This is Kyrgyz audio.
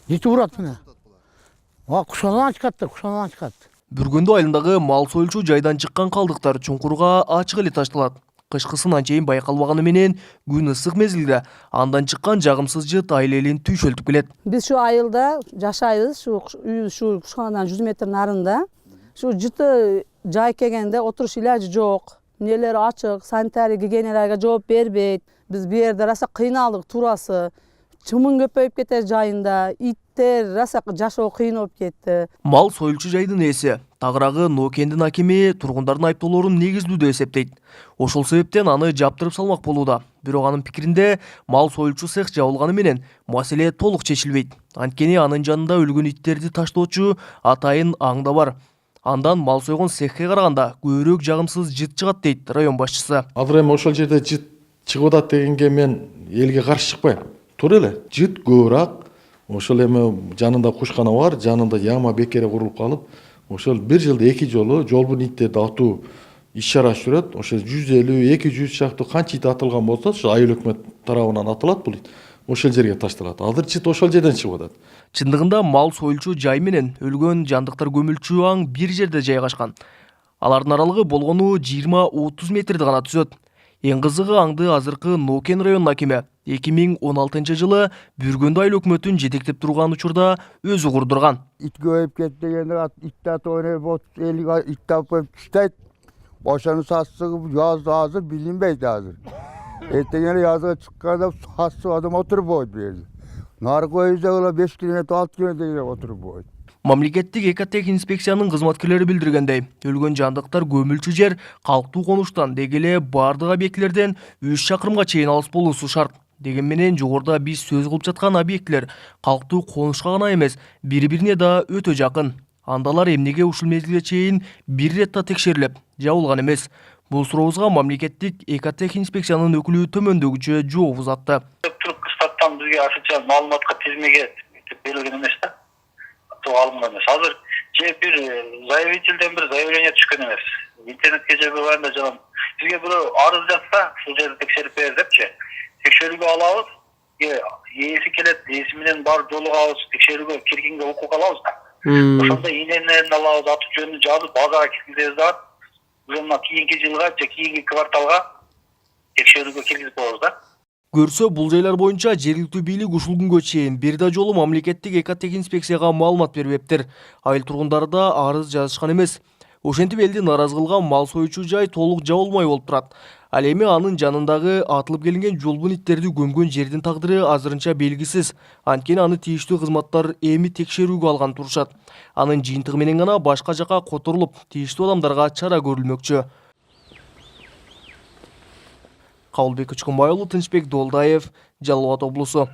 Жети урат мына. Кушанадан чыкат. Бүргөндү айылындагы мал союлчу жайдан чыккан калдыктар чуңкурга ачык эле ташталат. Кышкысын анчейин байкалбаганы менен күн ысык мезгилде андан чыккан жагымсыз жыт айыл элин түйшөлтүп келет. Биз шу айылда жашайбыз, шу кушканадан 100 метр нарында. Шу жыты жай келгенде отуруш илажы жок. Эмнелери ачык, санитария гигиеналарга жооп бербейт. Биз бу жерде раса кыйналдык турасы. Чымын көпөйүп кетер жайында, иттер раса жашоо кыйын болуп кетти. Мал союлчу жайдын ээси Тагырагы Нокендин акими тургундардын айыптоолорун негиздүү деп эсептейт. Ошол себептен аны жаптырып салмак болууда. Бирок анын пикиринде мал союлчу цех жабылганы менен маселе толук чечилбейт. Анткени анын жанында өлгөн иттерди таштоочу атайын аң да бар. Андан мал сойгон цехке караганда көбүрөөк жагымсыз жыт чыгат дейт район башчысы. Азыр эми ошол жерде жыт чыгып атат дегенге мен элге каршы чыкпайм. Туура эле. Жыт көбүрөөк. Ошол эми жанында кушкана бар, жанында яма бекере курулуп калып, ошол бир жылда 2 жолу жолбун иттерди атуу иш-чарасы жүрөт. Ошол 150-200 чактуу канча ит атылган болсо, ошо айыл өкмөт тарабынан атылат бул ит. Ошол жерге ташталат. Азыр жыт ошол жерден чыгып атат. Чындыгында мал союлчу жай менен өлгөн жандыктар көмүлчү аң бир жерде жайгашкан. Алардын аралыгы болгону 20-30 метрди гана түзөт. Эң кызыгы аңды азыркы Нокен районунун акими 2016 жылы Бүргөндү айыл өкмөтүн жетектеп турган учурда өзү курдурган. İt göğüp gitti degende ittat oynayıp 30-50 it tapıp tüsteyt. Boşanı satsığı yazdı hazır bilinmeydi hazır. Ettegene yazığa çıkkanda satsı adam oturup oydu verdi. Narkoyuzda ola 5 kilometre 6 kilometre oturup oydu. Мамлекеттик экотех инспекциянын кызматкерлери билдиргендей, өлгөн жандыктар көмүлчү жер калктуу конуштан деги эле бардык объектилерден 3 чакырымга чейин алыс болуусу шарт. Деген менен жогоруда биз сөз кылып жаткан объектилер калктуу конушка гана эмес, бири-бирине да өтө жакын. Андалар эмнеге ушул мезгилге чейин бир ирет да текшерилип, жабылган эмес? Бул сурообузга мамлекеттик экотех инспекциянын өкүлү төмөндөгүчө жооп узатты. Туруп кыстаттан бизге официал маалыматка тизмеге берилген эмес да. Алынган эмес. Азыр же бир заявителден бир заявление түшкөн эмес. Интернетке же баанда жалам. Бизге бирөө арыз жатса, ушул жерди текшерип бер депчи. Текшерүүгө алабыз. Ээси келет, ээси менен барып жолугабыз, текшерүүгө киргенге укук алабыз да. Ошондо иненерин алабыз, аты жөнүн жазып, базага киргизебиз да. Ушуна кийинки жылга же кийинки кварталга текшерүүгө киргизип коебуз да. Көрсө, бул жайлар боюнча жергиликтүү бийлик ушул күнгө чейин бир да жолу мамлекеттик экотех инспекцияга маалымат бербептир. Айыл тургундары да арыз жазышкан эмес. Ошентип элди нааразы кылган мал союучу жай толук жабылмай болуп турат. Ал эми анын жанындагы атылып келинген жолбун иттерди көмгөн жердин тагдыры азырынча белгисиз. Анткени аны тийиштүү кызматтар эми текшерүүгө алган турушат. Анын жыйынтыгы менен гана башка жака которулуп, тийиштүү адамдарга чара көрүлмөкчү. Кабылбек Учкунбай уулу, Тынчбек Долдаев, Жалал Абад облусу.